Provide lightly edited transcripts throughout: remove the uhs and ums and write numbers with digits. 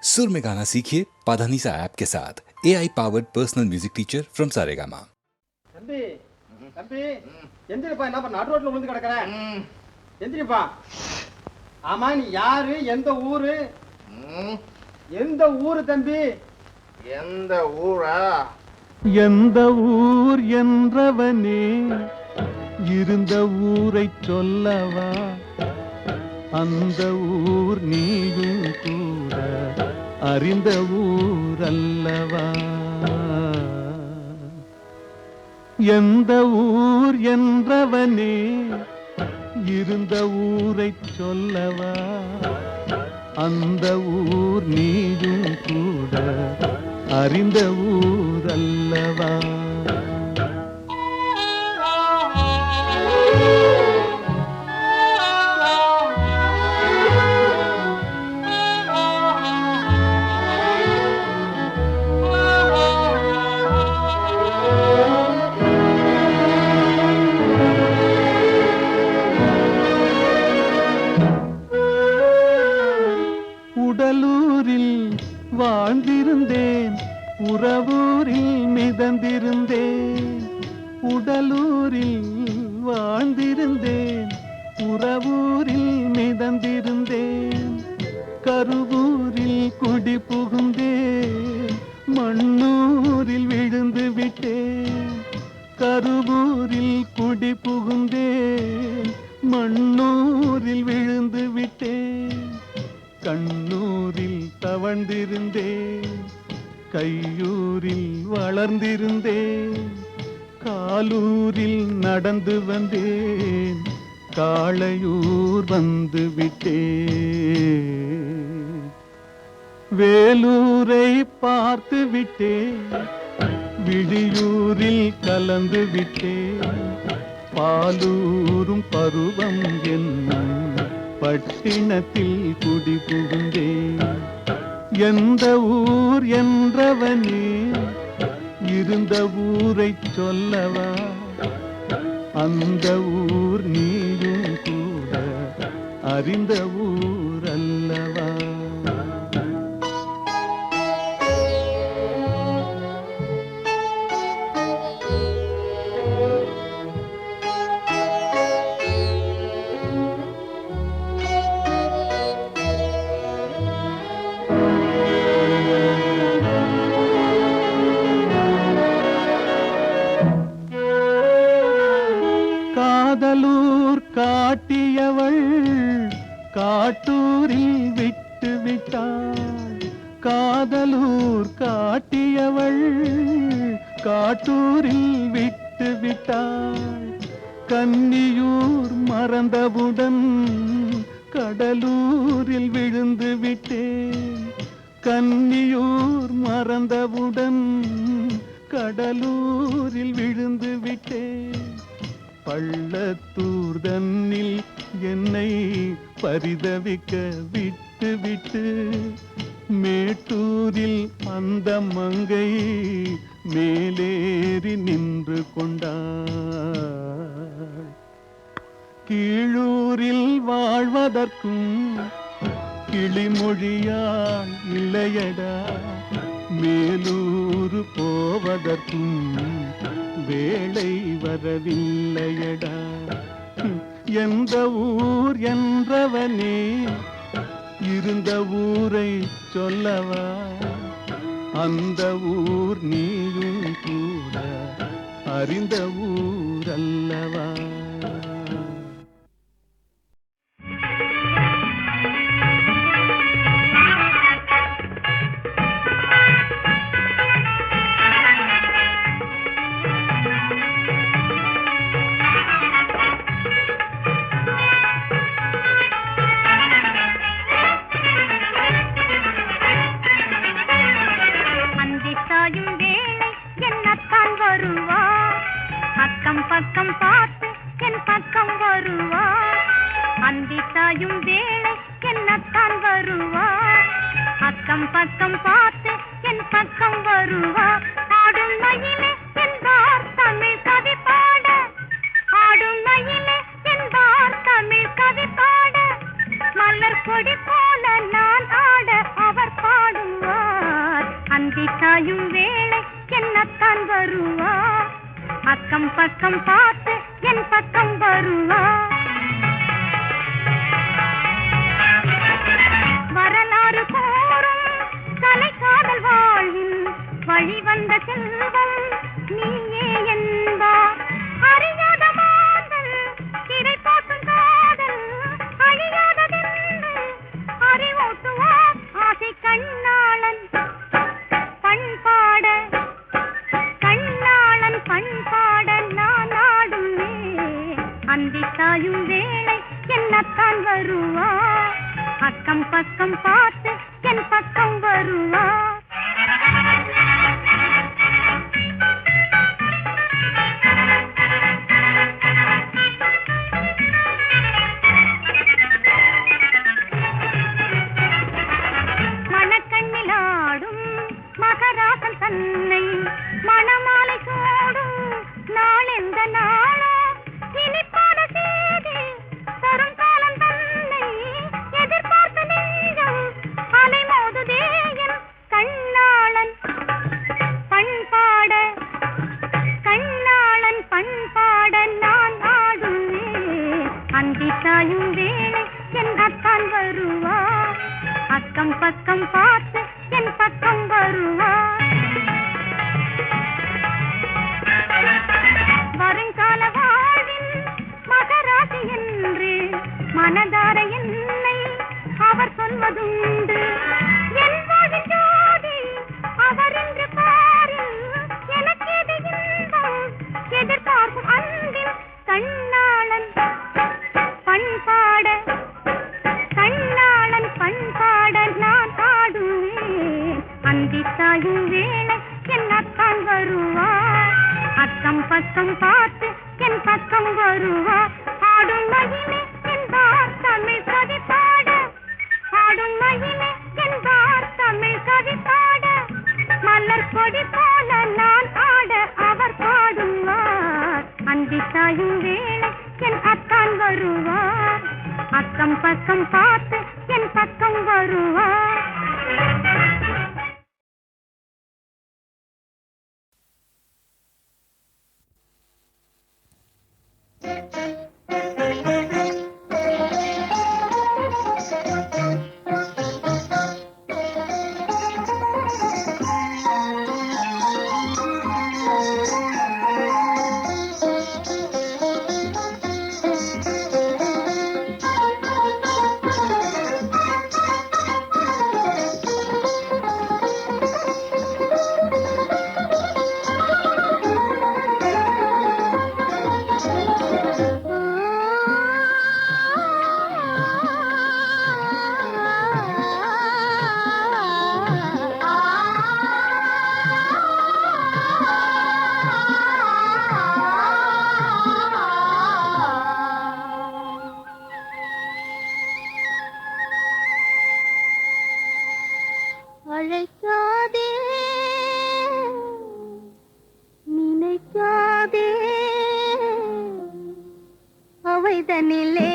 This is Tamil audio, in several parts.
सुर में गाना सीखिए पाधानीसा ऐप के साथ AI powered personal music teacher from Saregama. தம்பி தம்பி எந்திரிப்பா, என்ன பண்ண நடு ரோட்ல விழுந்து கிடக்குற? எந்திரிப்பா. ஆமா, நீ யாரு? எந்த ஊரு? எந்த ஊரு தம்பி? எந்த ஊரா? எந்த ஊர் என்றவனே இருந்த ஊரை சொல்லவா? அந்த ஊர் நீயும் கூட அறிந்த ஊர் அல்லவா? எந்த ஊர் என்றவனே இருந்த ஊரை சொல்லவா? அந்த ஊர் நீயும் கூட அறிந்த ஊர் அல்லவா? உடலூரில் வாழ்ந்திருந்தேன், உறவூரில் மிதந்திருந்தேன். உடலூரில் வாழ்ந்திருந்தேன், உறவூரில் மிதந்திருந்தேன். கருவூரில் குடி புகுந்தேன், மண்ணூரில் விழுந்து விட்டேன். கருவூரில் குடி புகுந்தேன், மண்ணூரில் விழுந்து விட்டேன். கண்ணூரில் தவழ்ந்திருந்தேன், கையூரில் வளர்ந்திருந்தேன். காலூரில் நடந்து வந்தேன், காளையூர் வந்து விட்டேன். வேலூரை பார்த்து விட்டேன், விழியூரில் கலந்து விட்டேன். பாலூரும் பருவம் என்னும் பட்டினத்தில் குடி புகுந்தேன். எந்த ஊர் என்றவனே இருந்த ஊரை சொல்லவா? அந்த ஊர் நீயும் கூட அறிந்த ஊர் அல்லவா? காதலூர் காட்டியவள் காட்டூரில் விட்டு விட்டாள். காதலூர் காட்டியவள் காட்டூரில் விட்டு விட்டாள். கன்னியூர் மறந்தவுடன் கடலூரில் விழுந்து விட்டேன். கன்னியூர் மறந்தவுடன் கடலூரில் விழுந்து விட்டேன். பள்ளத்தூர் தன்னில் என்னை பரிதவிக்க விட்டு விட்டு மேட்டூரில் அந்த மங்கை மேலேறி நின்று கொண்டாள். கீழூரில் வாழ்வதற்கும் கிளிமொழியாள் இல்லையடா, மேலூர் போவதற்கும் வேளை வரவில்லையடா. எந்த ஊர் என்றவனே இருந்த ஊரை சொல்லவா? அந்த ஊர் நீயும் கூட அறிந்த ஊர் அல்லவா? பக்கம் பார்த்து என் பக்கம் வருவா. அந்தி சாயும் வேளை என்னத்தான் வருவா. அக்கம் பக்கம் பார்த்து என் பக்கம் வருவா. ஆடும் மயிலே என்பார் தமிழ் கவி பாட, ஆடும் மயிலே என்பார் தமிழ் கவி பாட. மலர் கொடி போல நான் ஆட அவர் பாட சாயும் வேளை என்னத்தான் வருவா அக்கம் பக்கம் பார்த்து என் பக்கம் வருவா வரலாறு கூறும் கலைக்காதல் வாழ்வில் வழி வந்த செல்வம் நீயே என்பார் அறியாத மாதல் திரை போட்டும் காதல் அழியாததென்று அறிவூட்டுவார் ஆசை கண்ணாளன் பண்பாட கண்ணாளன் பண்பாட நான் ஆடுவே அந்தி சாயும் வேளை என்னத்தான் வருவா அக்கம் பக்கம் பார்த்து என் பக்கம் வருவா மணக்கண்ணிலாடும் மகராசன் தன்னை மணமாலை சூடும் நாள் எந்த நாளோ இனிப்பான செய்தி தரும் காலம் தன்னை எதிர்பார்த்த நெஞ்சம் அலைமோதுதே என் கண்ணாளன் பண்பாட கண்ணாளன் பண்பாட நான் ஆடுவேன் அந்தி சாயும் வேளை என்னத்தான் வருவா அக்கம் பக்கம் பார்த்து என் பக்கம் வருவா வருங்கால வாழ்வின் மகராசி என்று மனதார என்னை அவர் சொல்வதுண்டு என் வாழ்வின் ஜோதி அவர் என்று பாரில் எனக்கு எது இன்பம் எதிர்பார்க்கும் அன்பின் கண்ணாளன் பண்பாட கண்ணாளன் பண்பாட நான் ஆடுவேன் அந்தி சாயும் வேளை என்னத்தான் வருவா அக்கம் பக்கம் பார்த்து என் பக்கம் வருவா ஆடும் மகிமை என்பார் தமிழ் கவி பாட ஆடும் மகிமை என்பார் தமிழ் கவி பாட மலர் கொடி போல நான் ஆட அவர் பாடுவார் அந்தி சாயும் வேளை என் அத்தான் வருவார் அக்கம் பக்கம் பார்த்து என் பக்கம் வருவார் அழைக்காதே நினைக்காதே அவைதனிலே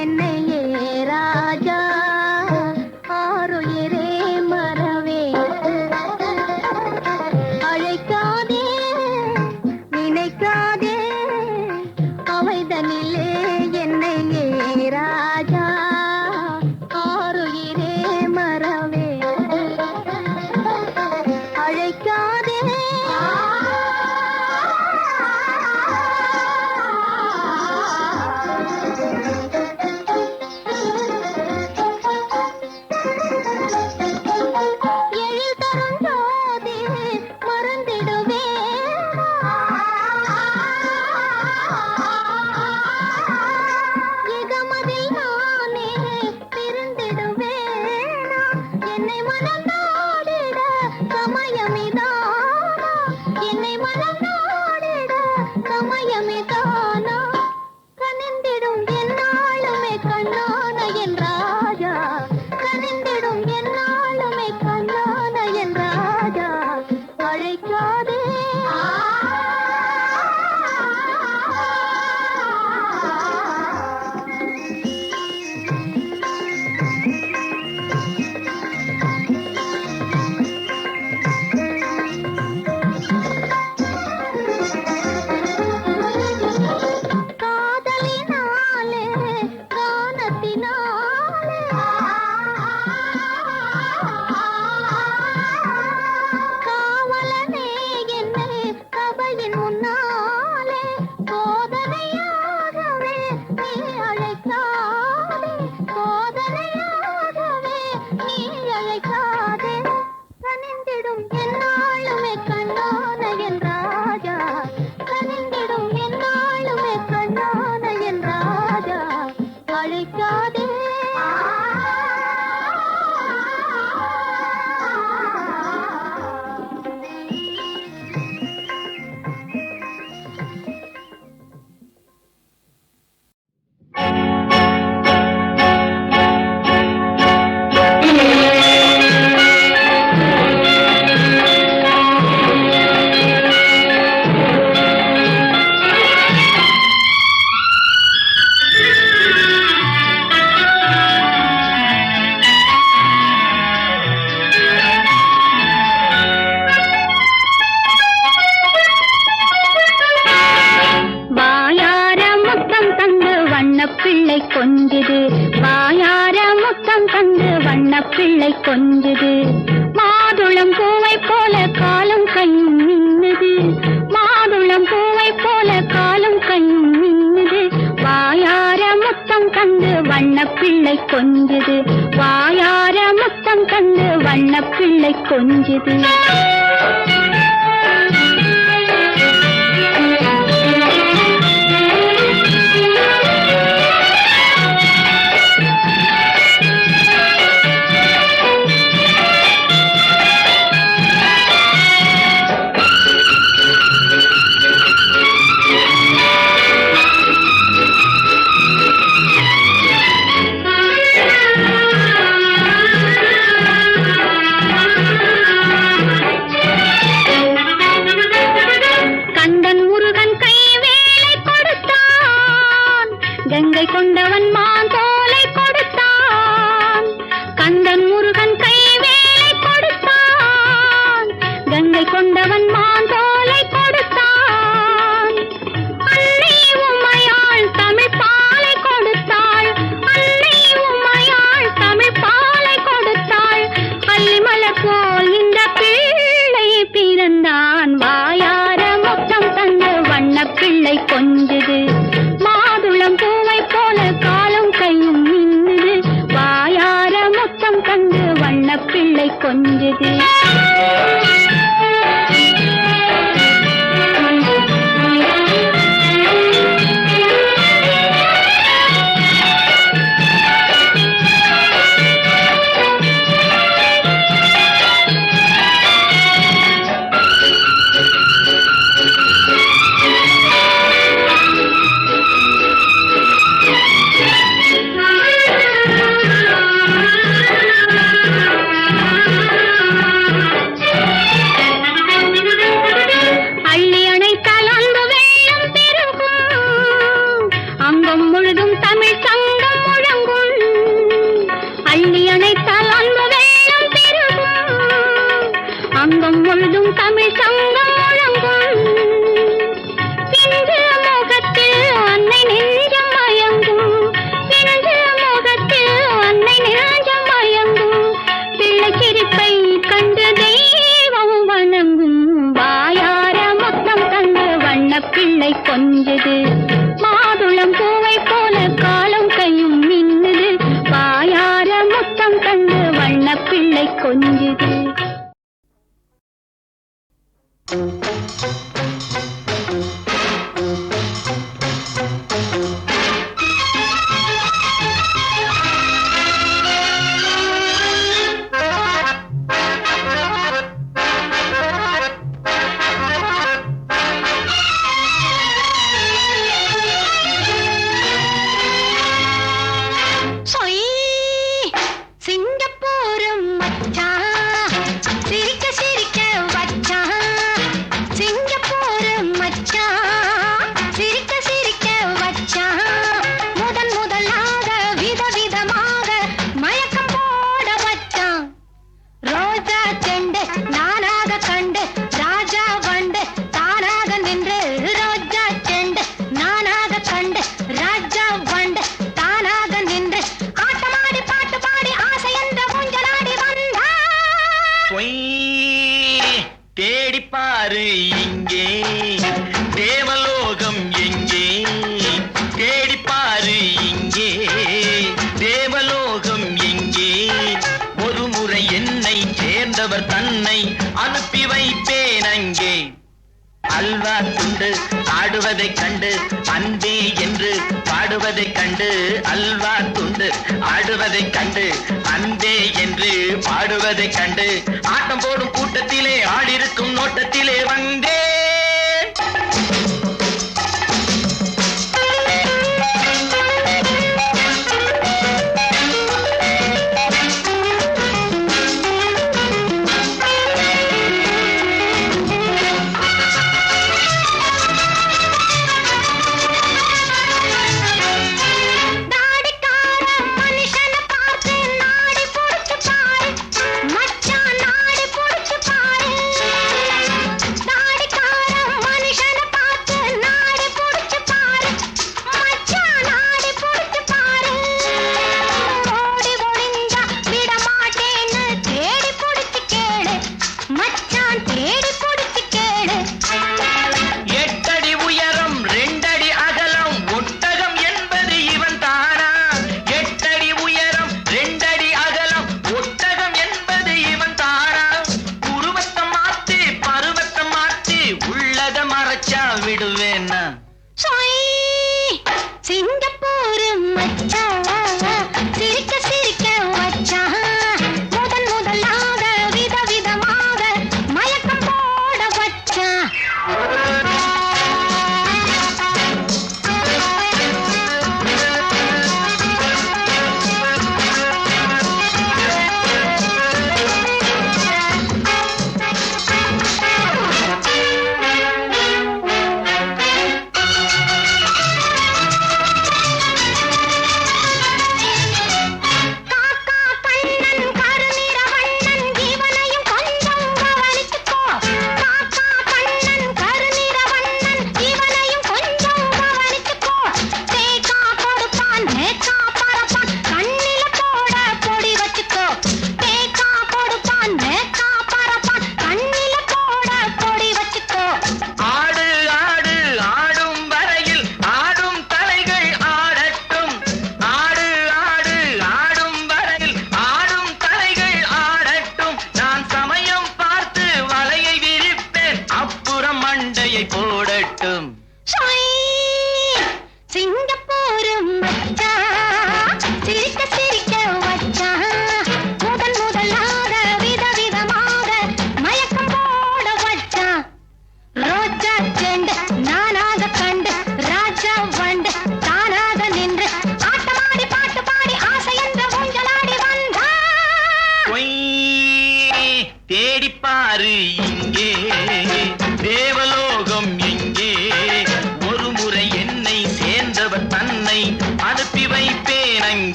என்னையே ராஜா ஆருயிரே மறவே அழைக்காதே நினைக்காதே அவைதனிலே என்னையே ராஜா ஆருயிரே மறவே அழைக்காதே எழில் தரும் ஜோதி மறந்திடுவே இகமதில் நானே பிரிந்திடுவே என்னை மனம் நாடிட சமயமிதானா என்னை மனம் நாடிட சமயமிதானா கனிந்திடும் என்னாலுமே கண்ணான என் ராஜா கனிந்திடும் என்னாலுமே கண்ணான என் ராஜா அழைக்காதே அழைக்காதே கனிந்திடும் என்னாளுமே கண்ணான என் ராஜா கனிந்திடும் என்னாளுமே கண்ணான என் ராஜா அழைக்காதே பிள்ளை கொஞ்சுது வாயார முத்தம் தந்து வண்ண பிள்ளை கொஞ்சுது மாதுளம் பூவை போல காலும் கையும் மின்னுது மாதுளம் பூவை போல காலும் கையும் மின்னுது வாயார முத்தம் தந்து வண்ண பிள்ளை கொஞ்சுது வாயார முத்தம் தந்து வண்ண பிள்ளை கொஞ்சுது கங்கை கொண்டவன் மான் தோலை கொடுத்தான் கந்தன் முருகன் கைவேலை கொடுத்தான் கங்கை கொண்டவன் மான் தோலை கொடுத்தான் அன்னை உமையாள் தமிழ் பாலை கொடுத்தாள் அன்னை உமையாள் தமிழ் பாலை கொடுத்தாள் அல்லிமலர் போல் இந்த பிள்ளை பிறந்தான் வாயார முத்தம் தந்து வண்ண பிள்ளை கொஞ்சுது மாதுளம் பூவை போல காலும் கையும் மின்னுது வாயார முத்தம் தந்து வண்ண பிள்ளை கொஞ்சுது அங்கம் முழுதும் தமிழ் சங்கம் முழங்கும் பிஞ்சு முகத்தில் அன்னை நெஞ்சம் மயங்கும் பிஞ்சு முகத்தில் அன்னை நெஞ்சம் மயங்கும் பிள்ளை சிரிப்பை கண்டு தெய்வம் வணங்கும் வாயார முத்தம் தந்து வண்ண பிள்ளை கொஞ்சுது மாதுளம் பூவை போல காலும் கையும் மின்னுது வாயார முத்தம் தந்து வண்ண பிள்ளை கொஞ்சுது தேடிப்பாரு இங்கே தேவலோகம் எங்கே தேடிப்பாரு இங்கே தேவலோகம் எங்கே ஒரு முறை என்னை சேர்ந்தவர் தன்னை அனுப்பி வைப்பேன் அங்கே. அல்வா துண்டு ஆடுவதைக் கண்டு அன்பே என்று பாடுவதைக் கண்டு, அல்வா துண்டு ஆடுவதைக் கண்டு அன்பே என்று பாடுவதைக் கண்டு, ஆட்டம் போடும் கூட்டத்திலே ஆடிருக்கும் நோட்டத்திலே வந்தே.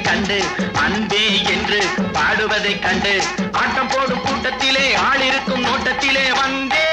கண்டு அன்பே என்று பாடுவதைக் கண்டு, ஆட்டம் போடும் கூட்டத்திலே ஆளிருக்கும் நோட்டத்திலே வந்தே.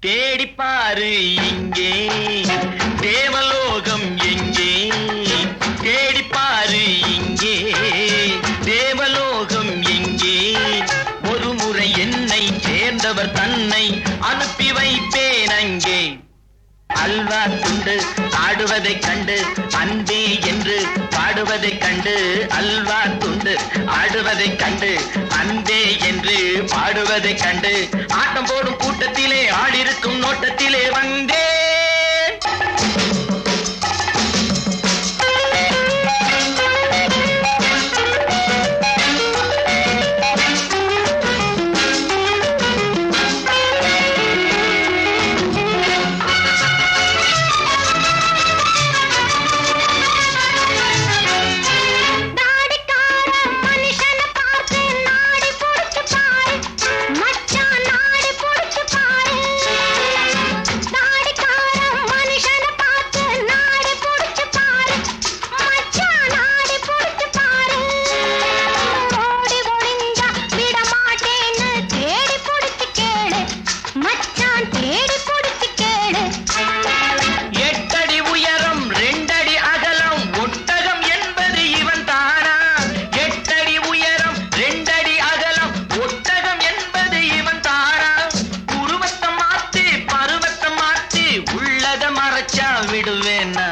தேடிப்பாரு இங்கே தேவலோகம் எங்கே, தேடிப்பாரு இங்கே தேவலோகம் எங்கே, ஒரு முறை என்னை சேர்ந்தவர் தன்னை அனுப்பி வைப்பேன் அங்கே. அல்வா துண்டு ஆடுவதைக் கண்டு அன்பே என்று பாடுவதைக் கண்டு, அல்வா துண்டு ஆடுவதைக் கண்டு அன்பே என்று பாடுவதைக் கண்டு, ஆட்டம் போடும் கூட்டத்திலே ஆடிருக்கும் நோட்டத்திலே வந்தே. வச்சா விடுவேன்னா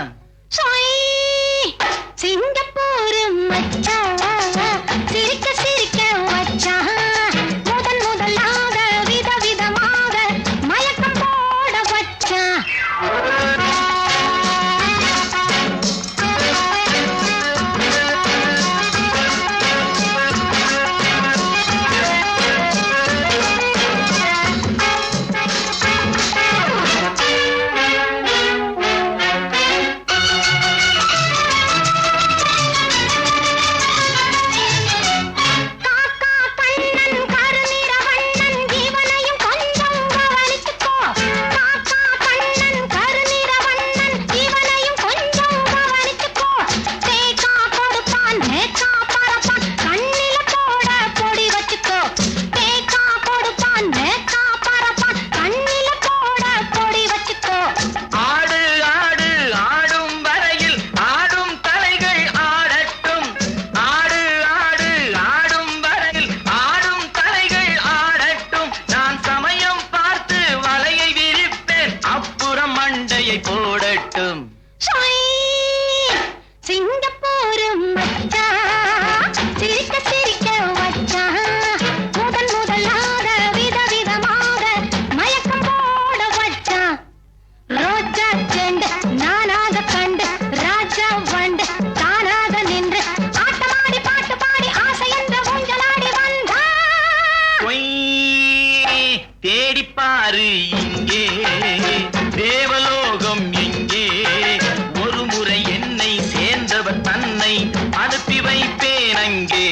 சிங்கப்பூர் மச்சான் சிரிக்க சிரிக்க வச்சான் முதன் முதலாக விதவிதமாக மயக்கம் போட வச்சான் போடட்டும் சிங்கப்பூர் மச்சான் சிரிக்க சிரிக்க வச்சான் முதன் முதலாக விதவிதமாக மயக்கம் போட வச்சான் ரோஜா செண்டு நானாக கண்டு ராஜா வண்டு தானாக நின்று ஆட்டமாடி பாட்டு பாடி ஆசை என்ற ஊஞ்சலாடி வந்தான் தேடிப்பாரு இங்கே தேவலோகம் எங்கே ஒரு முறை என்னை சேர்ந்தவர் தன்னை அனுப்பி வைப்பேன் அங்கே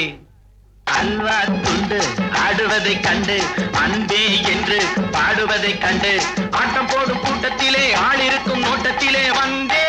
அல்வா துண்டு ஆடுவதை கண்டு அன்பே என்று பாடுவதை கண்டு ஆட்டம் போடும் கூட்டத்திலே ஆள் இருக்கும் நோட்டத்திலே வந்தே